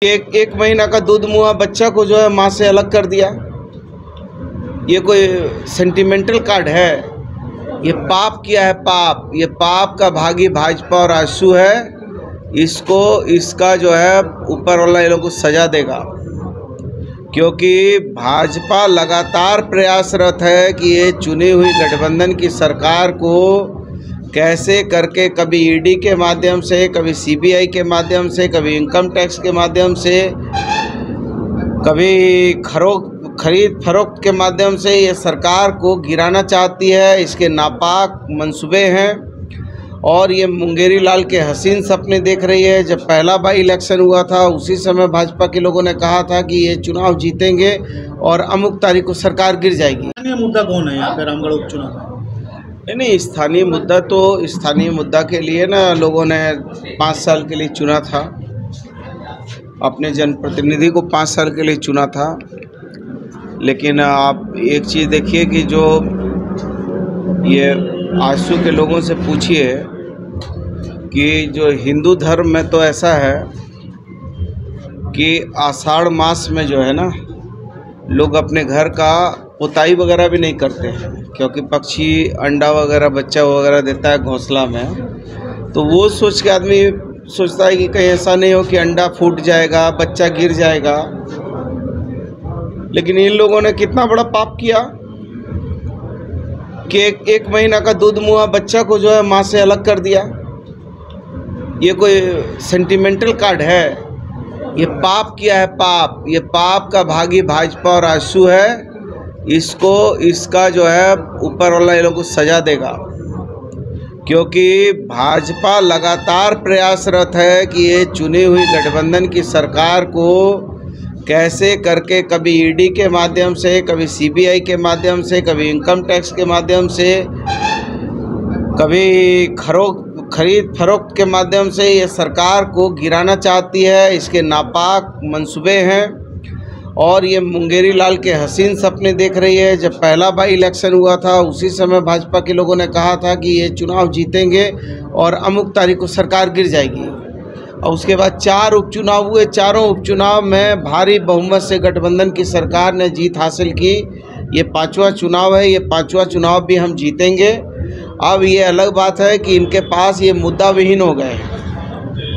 एक महीना का दूध मुआ बच्चा को जो है माँ से अलग कर दिया। ये कोई सेंटिमेंटल कार्ड है? ये पाप किया है, पाप। ये पाप का भागी भाजपा और आशु है। इसका जो है ऊपर वाला ये लोग को सजा देगा, क्योंकि भाजपा लगातार प्रयासरत है कि ये चुनी हुई गठबंधन की सरकार को कैसे करके कभी ईडी के माध्यम से, कभी सीबीआई के माध्यम से, कभी इनकम टैक्स के माध्यम से, कभी खरीद फरोख्त के माध्यम से ये सरकार को गिराना चाहती है। इसके नापाक मंसूबे हैं और ये मुंगेरी लाल के हसीन सपने देख रही है। जब पहला बाई इलेक्शन हुआ था उसी समय भाजपा के लोगों ने कहा था कि ये चुनाव जीतेंगे और अमुक तारीख को सरकार गिर जाएगी। स्थानीय मुद्दा कौन है यहाँ पे रामगढ़ उपचुनाव? नहीं, स्थानीय मुद्दा के लिए ना लोगों ने 5 साल के लिए चुना था, अपने जनप्रतिनिधि को 5 साल के लिए चुना था। लेकिन आप एक चीज़ देखिए कि जो ये आशु के लोगों से पूछिए कि जो हिंदू धर्म में तो ऐसा है कि आषाढ़ मास में जो है ना लोग अपने घर का पुताई वगैरह भी नहीं करते हैं, क्योंकि पक्षी अंडा वगैरह बच्चा वगैरह देता है घोंसला में। तो वो सोच के आदमी सोचता है कि कहीं ऐसा नहीं हो कि अंडा फूट जाएगा, बच्चा गिर जाएगा। लेकिन इन लोगों ने कितना बड़ा पाप किया कि एक महीना का दूध मुआ बच्चा को जो है माँ से अलग कर दिया। ये कोई सेंटिमेंटल कार्ड है? ये पाप किया है, पाप। ये पाप का भागी भाजपा और आशु है। इसका जो है ऊपर वाला ये लोग को सजा देगा, क्योंकि भाजपा लगातार प्रयासरत है कि ये चुनी हुई गठबंधन की सरकार को कैसे करके कभी ईडी के माध्यम से, कभी सीबीआई के माध्यम से, कभी इनकम टैक्स के माध्यम से, कभी खरीद फरोख्त के माध्यम से ये सरकार को गिराना चाहती है। इसके नापाक मंसूबे हैं और ये मुंगेरी लाल के हसीन सपने देख रही है। जब पहला बाई इलेक्शन हुआ था उसी समय भाजपा के लोगों ने कहा था कि ये चुनाव जीतेंगे और अमुक तारीख को सरकार गिर जाएगी। और उसके बाद 4 उपचुनाव हुए। चारों उपचुनाव में भारी बहुमत से गठबंधन की सरकार ने जीत हासिल की। ये 5वां चुनाव है, ये 5वां चुनाव भी हम जीतेंगे। अब ये अलग बात है कि इनके पास ये मुद्दा विहीन हो गए हैं।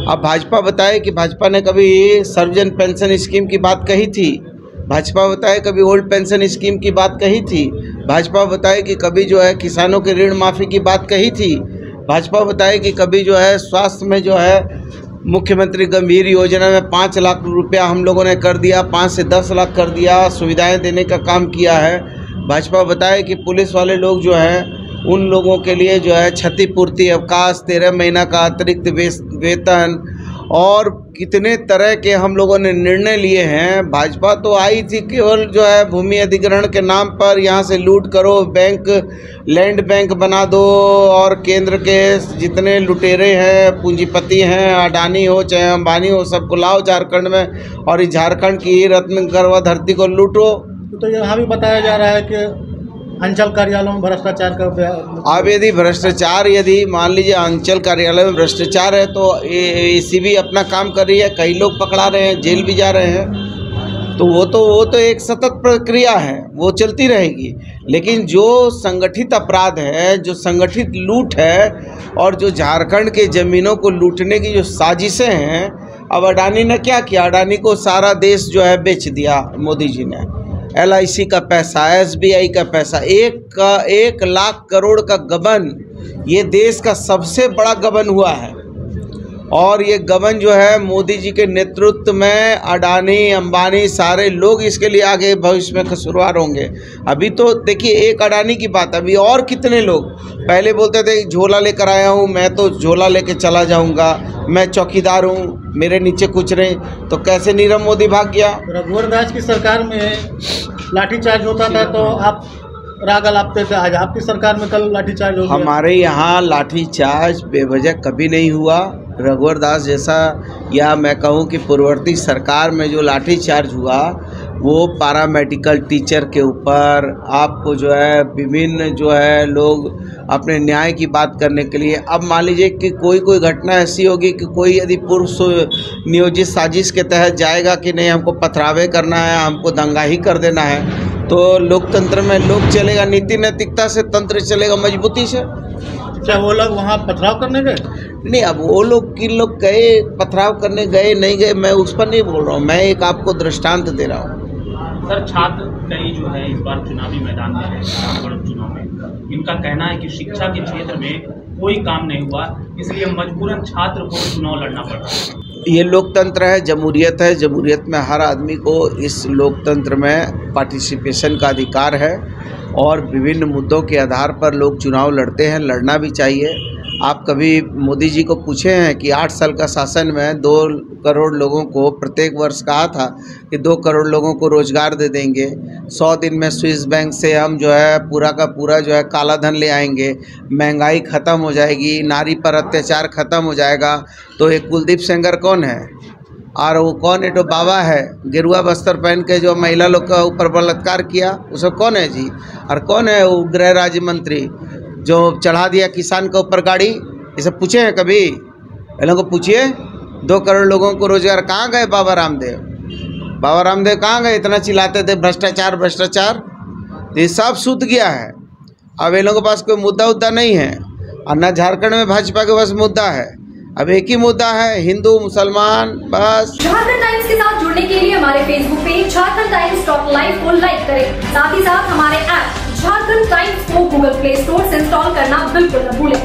अब भाजपा बताए कि भाजपा ने कभी सर्वजन पेंशन स्कीम की बात कही थी, भाजपा बताए कभी ओल्ड पेंशन स्कीम की बात कही थी, भाजपा बताए कि कभी जो है किसानों के ऋण माफ़ी की बात कही थी, भाजपा बताए कि कभी जो है स्वास्थ्य में जो है मुख्यमंत्री गंभीर योजना में 5 लाख रुपया हम लोगों ने कर दिया, 5 से 10 लाख कर दिया, सुविधाएं देने का काम किया है। भाजपा बताए कि पुलिस वाले लोग जो हैं उन लोगों के लिए जो है क्षतिपूर्ति अवकाश, 13 महीना का अतिरिक्त वेतन और कितने तरह के हम लोगों ने निर्णय लिए हैं। भाजपा तो आई थी केवल जो है भूमि अधिग्रहण के नाम पर यहाँ से लूट करो, लैंड बैंक बना दो और केंद्र के जितने लुटेरे हैं, पूंजीपति हैं, अडानी हो चाहे अंबानी हो, सबको लाओ झारखंड में और इस झारखंड की रत्न गर्वा धरती को लूटो। तो यहाँ भी बताया जा रहा है कि अंचल कार्यालयों में भ्रष्टाचार का अब यदि मान लीजिए अंचल कार्यालय में भ्रष्टाचार है तो एसीबी अपना काम कर रही है, कई लोग पकड़ा रहे हैं, जेल भी जा रहे हैं। तो वो तो एक सतत प्रक्रिया है, वो चलती रहेगी। लेकिन जो संगठित अपराध है, जो संगठित लूट है और जो झारखंड के ज़मीनों को लूटने की जो साजिशें हैं, अब अडानी ने क्या किया? अडानी को सारा देश जो है बेच दिया मोदी जी ने। LIC का पैसा, SBI का पैसा, 1 लाख करोड़ का गबन, ये देश का सबसे बड़ा गबन हुआ है। और ये गबन जो है मोदी जी के नेतृत्व में अडानी अंबानी सारे लोग इसके लिए आगे भविष्य में कसूरवार होंगे। अभी तो देखिए एक अडानी की बात, अभी और कितने लोग पहले बोलते थे झोला लेकर आया हूँ, मैं तो झोला लेके चला जाऊँगा, मैं चौकीदार हूँ, मेरे नीचे कुछ नहीं। तो कैसे नीरव मोदी भाग गया? रघुवर दास की सरकार में लाठीचार्ज होता था तो आप राग अलापते थे, आज आपकी सरकार में कल लाठीचार्ज हो गया। हमारे यहाँ लाठीचार्ज बेवजह कभी नहीं हुआ। रघुवर दास जैसा या मैं कहूँ कि पूर्ववर्ती सरकार में जो लाठीचार्ज हुआ वो पैरामेडिकल टीचर के ऊपर आपको जो है विभिन्न जो है लोग अपने न्याय की बात करने के लिए, अब मान लीजिए कि कोई घटना ऐसी होगी कि कोई यदि पूर्व नियोजित साजिश के तहत जाएगा कि नहीं हमको पथरावे करना है, हमको दंगा ही कर देना है, तो लोकतंत्र में लोग चलेगा, नीति नैतिकता से तंत्र चलेगा मजबूती से। क्या वो लोग वहाँ पथराव करने गए? नहीं, अब वो लोग किन लोग गए पथराव करने गए नहीं गए मैं उस पर नहीं बोल रहा हूँ, मैं एक आपको दृष्टांत दे रहा हूँ। सर, छात्र कई जो है इस बार चुनावी मैदान में है, चुनाव में इनका कहना है कि शिक्षा के क्षेत्र में कोई काम नहीं हुआ, इसलिए मजबूरन छात्र को चुनाव लड़ना पड़ रहा है। ये लोकतंत्र है, जमहूरियत है, जमहूरियत में हर आदमी को इस लोकतंत्र में पार्टिसिपेशन का अधिकार है और विभिन्न मुद्दों के आधार पर लोग चुनाव लड़ते हैं, लड़ना भी चाहिए। आप कभी मोदी जी को पूछे हैं कि 8 साल का शासन में 2 करोड़ लोगों को प्रत्येक वर्ष कहा था कि 2 करोड़ लोगों को रोज़गार दे देंगे, 100 दिन में स्विस बैंक से हम जो है पूरा का पूरा जो है काला धन ले आएंगे, महंगाई ख़त्म हो जाएगी, नारी पर अत्याचार ख़त्म हो जाएगा। तो एक कुलदीप सेंगर कौन है और वो कौन है? तो बाबा है, गेरुआ बस्तर पहन के जो महिला लोग का ऊपर बलात्कार किया वो सब कौन है जी? और कौन है वो गृह राज्य मंत्री जो चढ़ा दिया किसान के ऊपर गाड़ी? ये सब पूछे हैं कभी? इन लोगों को पूछिए, 2 करोड़ लोगों को रोजगार कहाँ गए? बाबा रामदेव कहाँ गए? इतना चिल्लाते थे भ्रष्टाचार भ्रष्टाचार, तो ये सब सूत गया है। अब इन लोगों के पास कोई मुद्दा नहीं है और न झारखंड में भाजपा के पास मुद्दा है, अब एक ही मुद्दा है हिंदू मुसलमान बस। झारखंड टाइम्स के साथ जुड़ने के लिए हमारे Facebook page Jharkhand times .live को लाइक करें, साथ ही साथ हमारे ऐप झारखंड टाइम्स को गूगल प्ले स्टोर से इंस्टॉल करना बिल्कुल न भूलें।